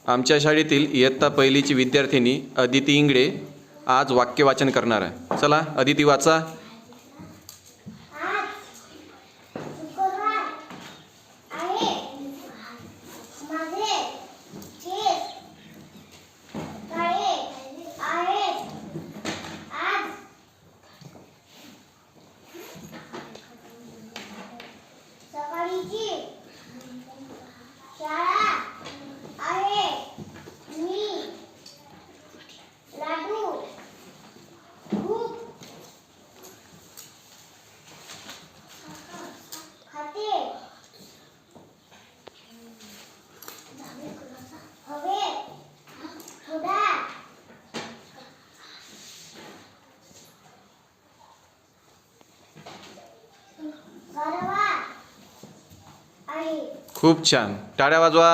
आमच्या शाळेतील इयत्ता पहिलीची विद्यार्थिनी अदिती इंगळे आज वाक्य वाचन करणार आहे. चला अदिती वाचा. खूप छान, टाळ्या वाजवा.